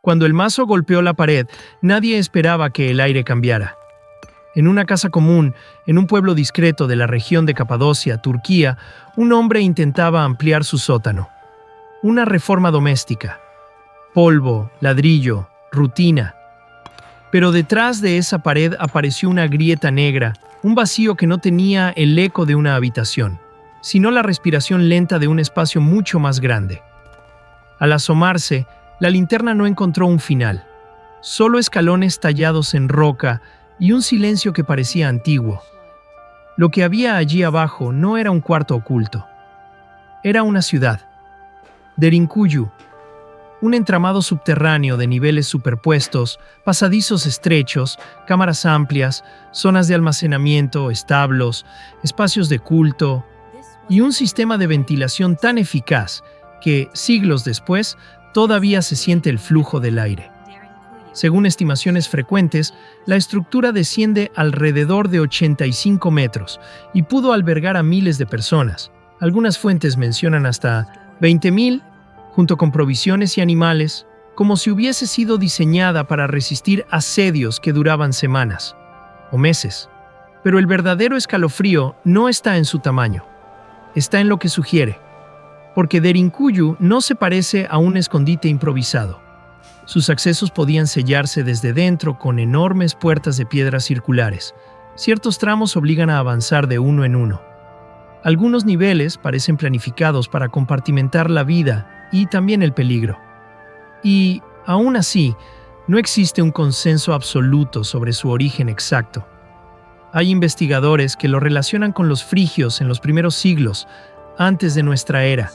Cuando el mazo golpeó la pared, nadie esperaba que el aire cambiara. En una casa común, en un pueblo discreto de la región de Capadocia, Turquía, un hombre intentaba ampliar su sótano. Una reforma doméstica. Polvo, ladrillo, rutina. Pero detrás de esa pared apareció una grieta negra, un vacío que no tenía el eco de una habitación, sino la respiración lenta de un espacio mucho más grande. Al asomarse, la linterna no encontró un final, solo escalones tallados en roca y un silencio que parecía antiguo. Lo que había allí abajo no era un cuarto oculto. Era una ciudad. Derinkuyu, un entramado subterráneo de niveles superpuestos, pasadizos estrechos, cámaras amplias, zonas de almacenamiento, establos, espacios de culto y un sistema de ventilación tan eficaz que, siglos después, todavía se siente el flujo del aire. Según estimaciones frecuentes, la estructura desciende alrededor de 85 metros y pudo albergar a miles de personas. Algunas fuentes mencionan hasta 20.000, junto con provisiones y animales, como si hubiese sido diseñada para resistir asedios que duraban semanas o meses. Pero el verdadero escalofrío no está en su tamaño, está en lo que sugiere, porque Derinkuyu no se parece a un escondite improvisado. Sus accesos podían sellarse desde dentro con enormes puertas de piedra circulares. Ciertos tramos obligan a avanzar de uno en uno. Algunos niveles parecen planificados para compartimentar la vida y también el peligro. Y, aún así, no existe un consenso absoluto sobre su origen exacto. Hay investigadores que lo relacionan con los frigios en los primeros siglos, antes de nuestra era.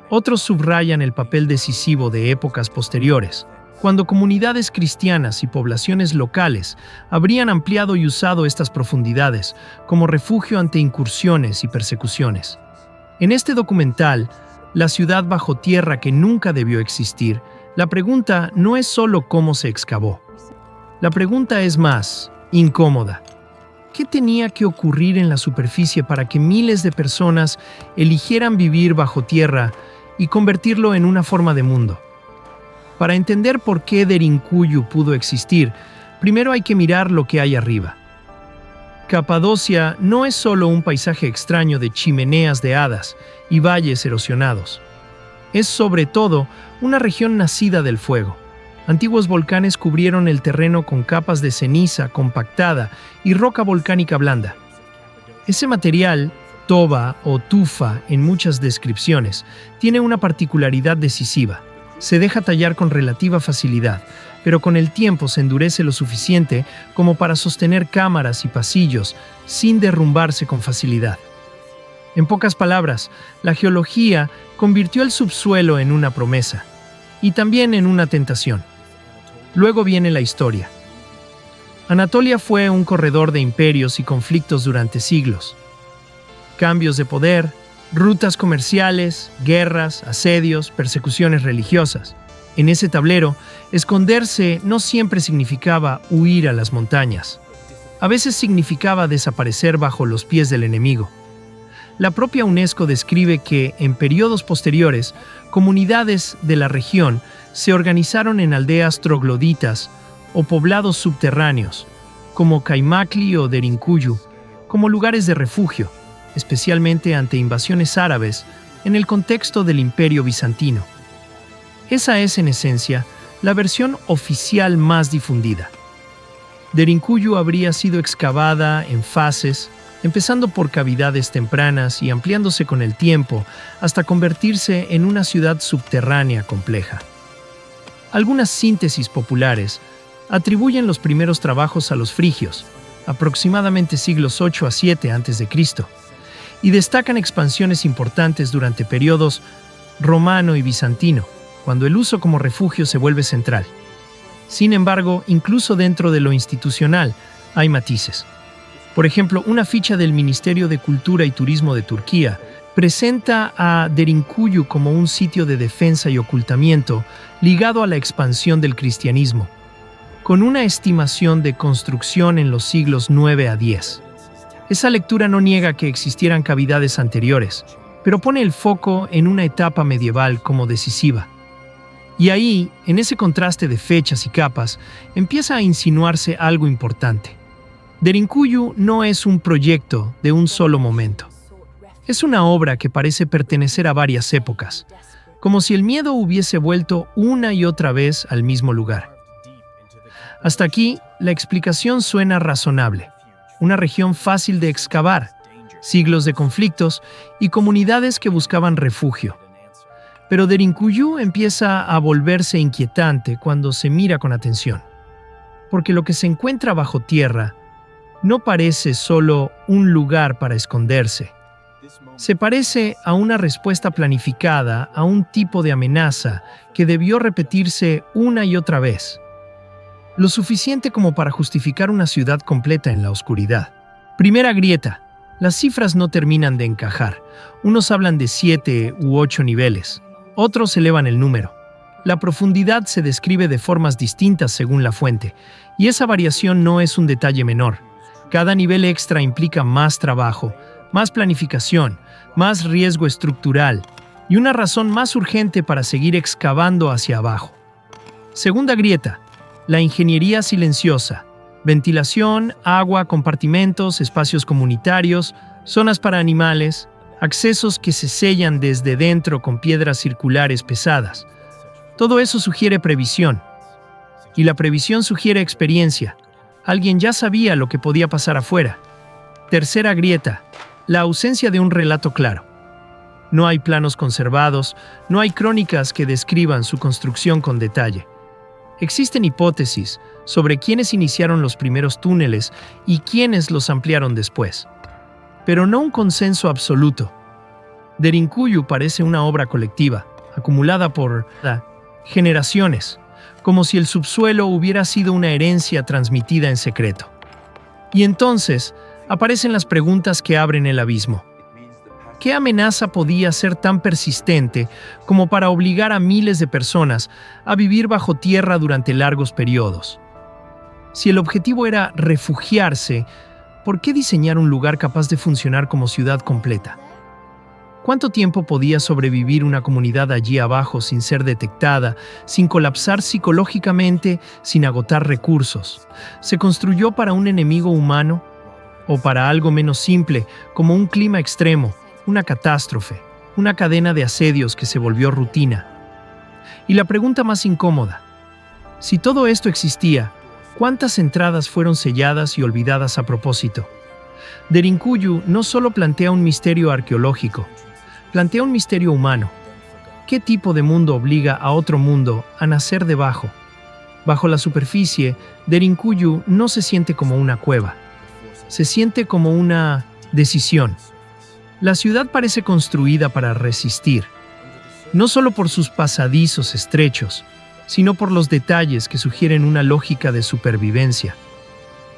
Otros subrayan el papel decisivo de épocas posteriores, cuando comunidades cristianas y poblaciones locales habrían ampliado y usado estas profundidades como refugio ante incursiones y persecuciones. En este documental, La ciudad bajo tierra que nunca debió existir, la pregunta no es solo cómo se excavó. La pregunta es más incómoda. ¿Qué tenía que ocurrir en la superficie para que miles de personas eligieran vivir bajo tierra y convertirlo en una forma de mundo? Para entender por qué Derinkuyu pudo existir, primero hay que mirar lo que hay arriba. Capadocia no es solo un paisaje extraño de chimeneas de hadas y valles erosionados. Es sobre todo una región nacida del fuego. Antiguos volcanes cubrieron el terreno con capas de ceniza compactada y roca volcánica blanda. Ese material, toba o tufa en muchas descripciones, tiene una particularidad decisiva. Se deja tallar con relativa facilidad, pero con el tiempo se endurece lo suficiente como para sostener cámaras y pasillos sin derrumbarse con facilidad. En pocas palabras, la geología convirtió el subsuelo en una promesa y también en una tentación. Luego viene la historia. Anatolia fue un corredor de imperios y conflictos durante siglos. Cambios de poder, rutas comerciales, guerras, asedios, persecuciones religiosas. En ese tablero, esconderse no siempre significaba huir a las montañas. A veces significaba desaparecer bajo los pies del enemigo. La propia UNESCO describe que, en periodos posteriores, comunidades de la región se organizaron en aldeas trogloditas o poblados subterráneos, como Kaymakli o Derinkuyu, como lugares de refugio, especialmente ante invasiones árabes en el contexto del Imperio Bizantino. Esa es, en esencia, la versión oficial más difundida. Derinkuyu habría sido excavada en fases, empezando por cavidades tempranas y ampliándose con el tiempo hasta convertirse en una ciudad subterránea compleja. Algunas síntesis populares atribuyen los primeros trabajos a los frigios, aproximadamente siglos 8 a 7 a.C., y destacan expansiones importantes durante periodos romano y bizantino, cuando el uso como refugio se vuelve central. Sin embargo, incluso dentro de lo institucional hay matices. Por ejemplo, una ficha del Ministerio de Cultura y Turismo de Turquía presenta a Derinkuyu como un sitio de defensa y ocultamiento ligado a la expansión del cristianismo, con una estimación de construcción en los siglos 9 a 10. Esa lectura no niega que existieran cavidades anteriores, pero pone el foco en una etapa medieval como decisiva. Y ahí, en ese contraste de fechas y capas, empieza a insinuarse algo importante. Derinkuyu no es un proyecto de un solo momento. Es una obra que parece pertenecer a varias épocas, como si el miedo hubiese vuelto una y otra vez al mismo lugar. Hasta aquí, la explicación suena razonable. Una región fácil de excavar, siglos de conflictos y comunidades que buscaban refugio. Pero Derinkuyu empieza a volverse inquietante cuando se mira con atención, porque lo que se encuentra bajo tierra no parece solo un lugar para esconderse. Se parece a una respuesta planificada a un tipo de amenaza que debió repetirse una y otra vez. Lo suficiente como para justificar una ciudad completa en la oscuridad. Primera grieta. Las cifras no terminan de encajar. Unos hablan de 7 u 8 niveles. Otros elevan el número. La profundidad se describe de formas distintas según la fuente, y esa variación no es un detalle menor. Cada nivel extra implica más trabajo, más planificación, más riesgo estructural y una razón más urgente para seguir excavando hacia abajo. Segunda grieta. La ingeniería silenciosa. Ventilación, agua, compartimentos, espacios comunitarios, zonas para animales, accesos que se sellan desde dentro con piedras circulares pesadas. Todo eso sugiere previsión. Y la previsión sugiere experiencia. Alguien ya sabía lo que podía pasar afuera. Tercera grieta. La ausencia de un relato claro. No hay planos conservados, no hay crónicas que describan su construcción con detalle. Existen hipótesis sobre quiénes iniciaron los primeros túneles y quiénes los ampliaron después, pero no un consenso absoluto. Derinkuyu parece una obra colectiva, acumulada por generaciones, como si el subsuelo hubiera sido una herencia transmitida en secreto. Y entonces aparecen las preguntas que abren el abismo. ¿Qué amenaza podía ser tan persistente como para obligar a miles de personas a vivir bajo tierra durante largos periodos? Si el objetivo era refugiarse, ¿por qué diseñar un lugar capaz de funcionar como ciudad completa? ¿Cuánto tiempo podía sobrevivir una comunidad allí abajo sin ser detectada, sin colapsar psicológicamente, sin agotar recursos? ¿Se construyó para un enemigo humano o para algo menos simple, como un clima extremo, una catástrofe, una cadena de asedios que se volvió rutina? Y la pregunta más incómoda: si todo esto existía, ¿cuántas entradas fueron selladas y olvidadas a propósito? Derinkuyu no solo plantea un misterio arqueológico, plantea un misterio humano. ¿Qué tipo de mundo obliga a otro mundo a nacer debajo? Bajo la superficie, Derinkuyu no se siente como una cueva. Se siente como una decisión. La ciudad parece construida para resistir, no solo por sus pasadizos estrechos, sino por los detalles que sugieren una lógica de supervivencia.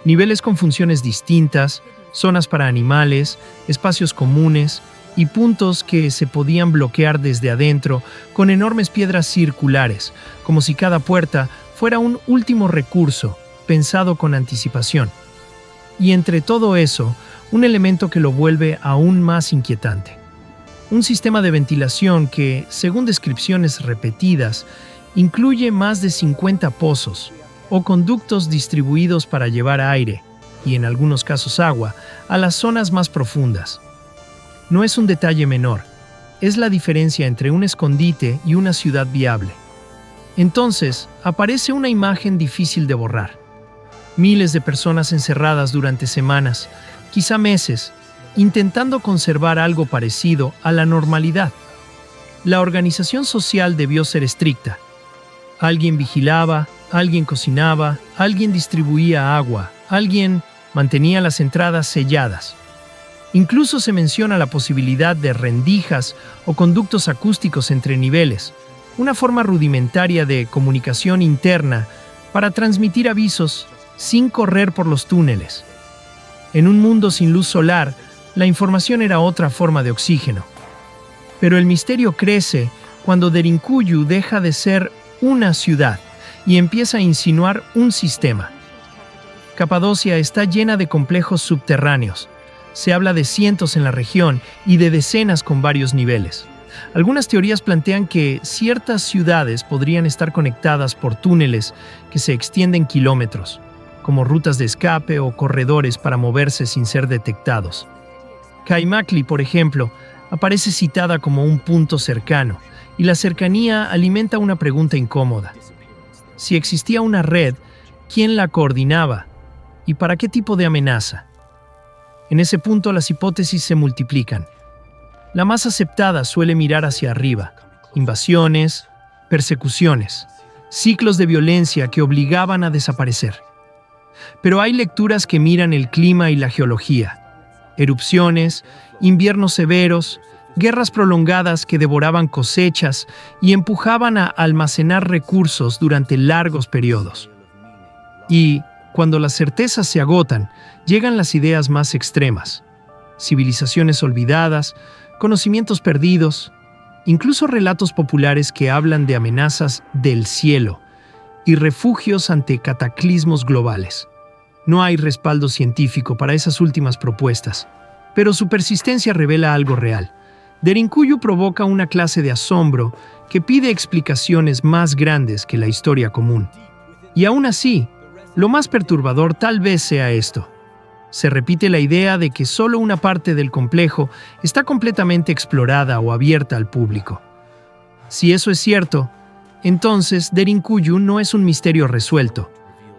Niveles con funciones distintas, zonas para animales, espacios comunes y puntos que se podían bloquear desde adentro con enormes piedras circulares, como si cada puerta fuera un último recurso pensado con anticipación. Y entre todo eso, un elemento que lo vuelve aún más inquietante. Un sistema de ventilación que, según descripciones repetidas, incluye más de 50 pozos o conductos distribuidos para llevar aire, y en algunos casos agua, a las zonas más profundas. No es un detalle menor, es la diferencia entre un escondite y una ciudad viable. Entonces, aparece una imagen difícil de borrar. Miles de personas encerradas durante semanas, quizá meses, intentando conservar algo parecido a la normalidad. La organización social debió ser estricta. Alguien vigilaba, alguien cocinaba, alguien distribuía agua, alguien mantenía las entradas selladas. Incluso se menciona la posibilidad de rendijas o conductos acústicos entre niveles, una forma rudimentaria de comunicación interna para transmitir avisos sin correr por los túneles. En un mundo sin luz solar, la información era otra forma de oxígeno. Pero el misterio crece cuando Derinkuyu deja de ser una ciudad y empieza a insinuar un sistema. Capadocia está llena de complejos subterráneos. Se habla de cientos en la región y de decenas con varios niveles. Algunas teorías plantean que ciertas ciudades podrían estar conectadas por túneles que se extienden kilómetros, como rutas de escape o corredores para moverse sin ser detectados. Kaimakli, por ejemplo, aparece citada como un punto cercano, y la cercanía alimenta una pregunta incómoda. Si existía una red, ¿quién la coordinaba? ¿Y para qué tipo de amenaza? En ese punto las hipótesis se multiplican. La más aceptada suele mirar hacia arriba: invasiones, persecuciones, ciclos de violencia que obligaban a desaparecer. Pero hay lecturas que miran el clima y la geología: erupciones, inviernos severos, guerras prolongadas que devoraban cosechas y empujaban a almacenar recursos durante largos periodos. Y, cuando las certezas se agotan, llegan las ideas más extremas: civilizaciones olvidadas, conocimientos perdidos, incluso relatos populares que hablan de amenazas del cielo y refugios ante cataclismos globales. No hay respaldo científico para esas últimas propuestas, pero su persistencia revela algo real. Derinkuyu provoca una clase de asombro que pide explicaciones más grandes que la historia común. Y aún así, lo más perturbador tal vez sea esto: se repite la idea de que solo una parte del complejo está completamente explorada o abierta al público. Si eso es cierto, entonces Derinkuyu no es un misterio resuelto,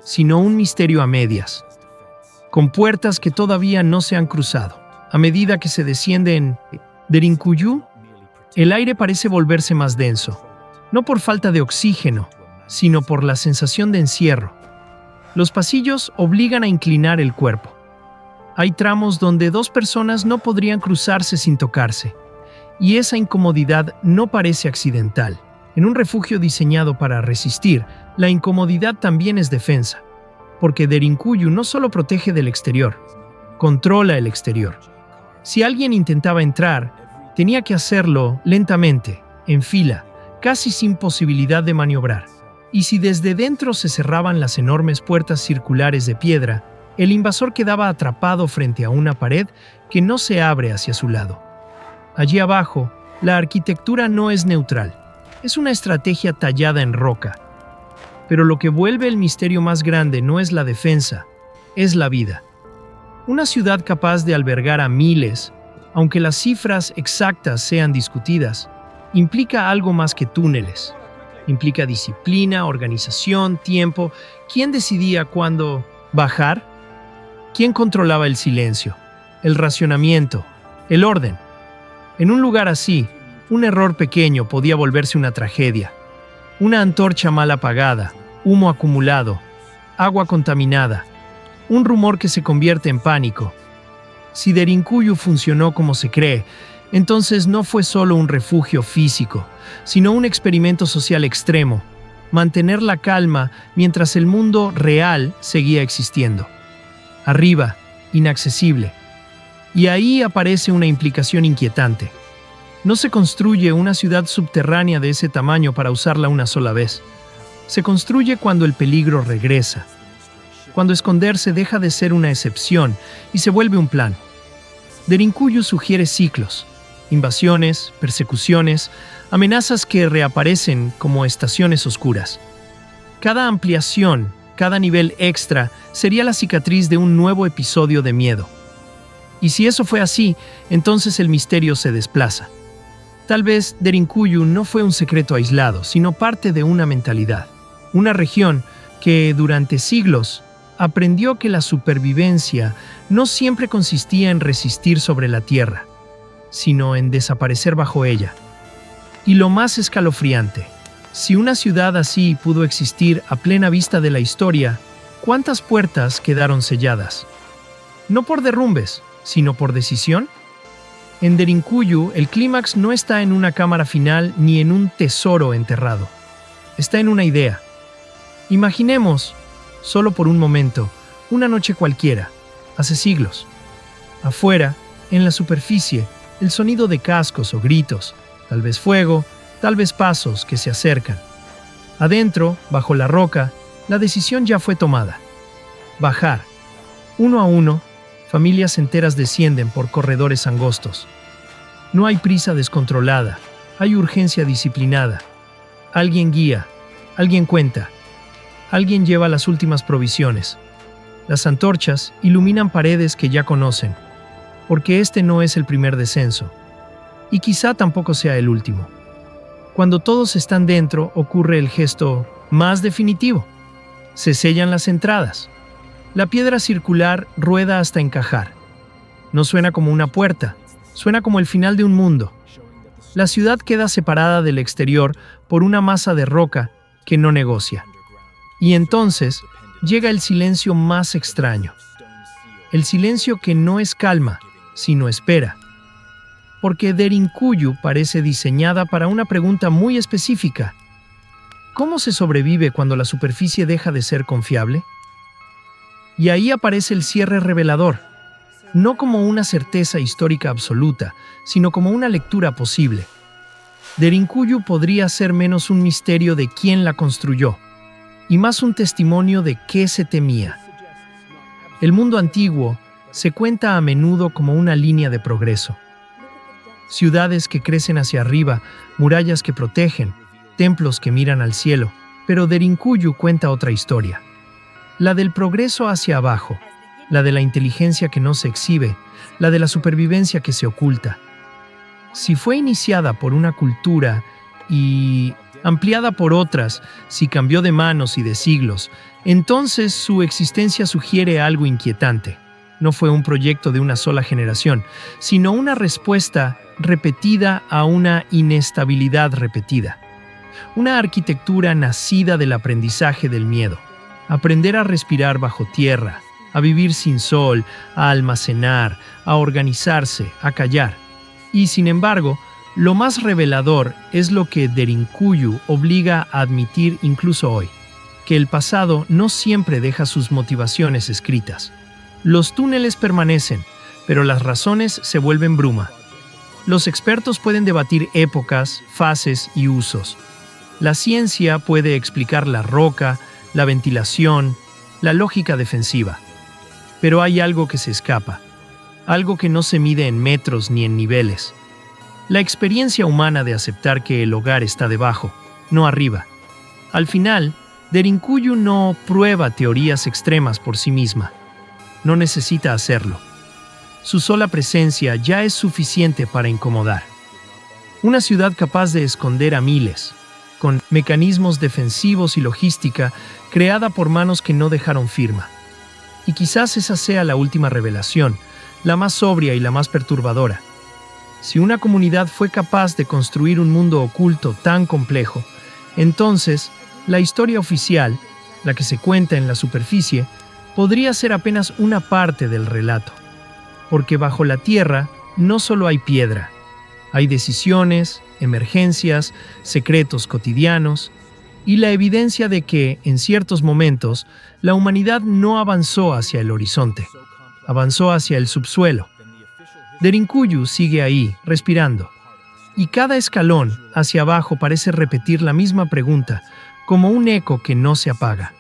sino un misterio a medias, con puertas que todavía no se han cruzado. A medida que se desciende en Derinkuyu, el aire parece volverse más denso, no por falta de oxígeno, sino por la sensación de encierro. Los pasillos obligan a inclinar el cuerpo. Hay tramos donde dos personas no podrían cruzarse sin tocarse, y esa incomodidad no parece accidental. En un refugio diseñado para resistir, la incomodidad también es defensa, porque Derinkuyu no solo protege del exterior, controla el exterior. Si alguien intentaba entrar, tenía que hacerlo lentamente, en fila, casi sin posibilidad de maniobrar. Y si desde dentro se cerraban las enormes puertas circulares de piedra, el invasor quedaba atrapado frente a una pared que no se abre hacia su lado. Allí abajo, la arquitectura no es neutral, es una estrategia tallada en roca. Pero lo que vuelve el misterio más grande no es la defensa, es la vida. Una ciudad capaz de albergar a miles, aunque las cifras exactas sean discutidas, implica algo más que túneles. Implica disciplina, organización, tiempo. ¿Quién decidía cuándo bajar? ¿Quién controlaba el silencio, el racionamiento, el orden? En un lugar así, un error pequeño podía volverse una tragedia. Una antorcha mal apagada, humo acumulado, agua contaminada, un rumor que se convierte en pánico. Si Derinkuyu funcionó como se cree, entonces no fue solo un refugio físico, sino un experimento social extremo: mantener la calma mientras el mundo real seguía existiendo. Arriba, inaccesible. Y ahí aparece una implicación inquietante. No se construye una ciudad subterránea de ese tamaño para usarla una sola vez. Se construye cuando el peligro regresa, cuando esconderse deja de ser una excepción y se vuelve un plan. Derinkuyu sugiere ciclos: invasiones, persecuciones, amenazas que reaparecen como estaciones oscuras. Cada ampliación, cada nivel extra, sería la cicatriz de un nuevo episodio de miedo. Y si eso fue así, entonces el misterio se desplaza. Tal vez Derinkuyu no fue un secreto aislado, sino parte de una mentalidad. Una región que, durante siglos, aprendió que la supervivencia no siempre consistía en resistir sobre la tierra, sino en desaparecer bajo ella. Y lo más escalofriante: si una ciudad así pudo existir a plena vista de la historia, ¿cuántas puertas quedaron selladas? No por derrumbes, sino por decisión. En Derinkuyu, el clímax no está en una cámara final ni en un tesoro enterrado. Está en una idea. Imaginemos, solo por un momento, una noche cualquiera, hace siglos. Afuera, en la superficie, el sonido de cascos o gritos, tal vez fuego, tal vez pasos que se acercan. Adentro, bajo la roca, la decisión ya fue tomada. Bajar. Uno a uno, familias enteras descienden por corredores angostos. No hay prisa descontrolada, Hay urgencia disciplinada. Alguien guía, alguien cuenta, alguien lleva las últimas provisiones. Las antorchas iluminan paredes que ya conocen, porque este no es el primer descenso, y quizá tampoco sea el último. Cuando todos están dentro, ocurre el gesto más definitivo. Se sellan las entradas. La piedra circular rueda hasta encajar. No suena como una puerta, suena como el final de un mundo. La ciudad queda separada del exterior por una masa de roca que no negocia. Y entonces llega el silencio más extraño. El silencio que no es calma, sino espera. Porque Derinkuyu parece diseñada para una pregunta muy específica. ¿Cómo se sobrevive cuando la superficie deja de ser confiable? Y ahí aparece el cierre revelador, no como una certeza histórica absoluta, sino como una lectura posible. Derinkuyu podría ser menos un misterio de quién la construyó, y más un testimonio de qué se temía. El mundo antiguo se cuenta a menudo como una línea de progreso. Ciudades que crecen hacia arriba, murallas que protegen, templos que miran al cielo, pero Derinkuyu cuenta otra historia. La del progreso hacia abajo, la de la inteligencia que no se exhibe, la de la supervivencia que se oculta. Si fue iniciada por una cultura y ampliada por otras, si cambió de manos y de siglos, entonces su existencia sugiere algo inquietante. No fue un proyecto de una sola generación, sino una respuesta repetida a una inestabilidad repetida. Una arquitectura nacida del aprendizaje del miedo. Aprender a respirar bajo tierra, a vivir sin sol, a almacenar, a organizarse, a callar. Y sin embargo, lo más revelador es lo que Derinkuyu obliga a admitir incluso hoy, que el pasado no siempre deja sus motivaciones escritas. Los túneles permanecen, pero las razones se vuelven bruma. Los expertos pueden debatir épocas, fases y usos. La ciencia puede explicar la roca, la ventilación, la lógica defensiva. Pero hay algo que se escapa, algo que no se mide en metros ni en niveles. La experiencia humana de aceptar que el hogar está debajo, no arriba. Al final, Derinkuyu no prueba teorías extremas por sí misma. No necesita hacerlo. Su sola presencia ya es suficiente para incomodar. Una ciudad capaz de esconder a miles, con mecanismos defensivos y logística creada por manos que no dejaron firma. Y quizás esa sea la última revelación, la más sobria y la más perturbadora. Si una comunidad fue capaz de construir un mundo oculto tan complejo, entonces la historia oficial, la que se cuenta en la superficie, podría ser apenas una parte del relato. Porque bajo la tierra no solo hay piedra, hay decisiones, emergencias, secretos cotidianos y la evidencia de que, en ciertos momentos, la humanidad no avanzó hacia el horizonte, avanzó hacia el subsuelo. Derinkuyu sigue ahí, respirando, y cada escalón hacia abajo parece repetir la misma pregunta, como un eco que no se apaga.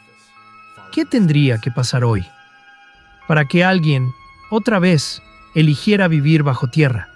¿Qué tendría que pasar hoy para que alguien, otra vez, eligiera vivir bajo tierra?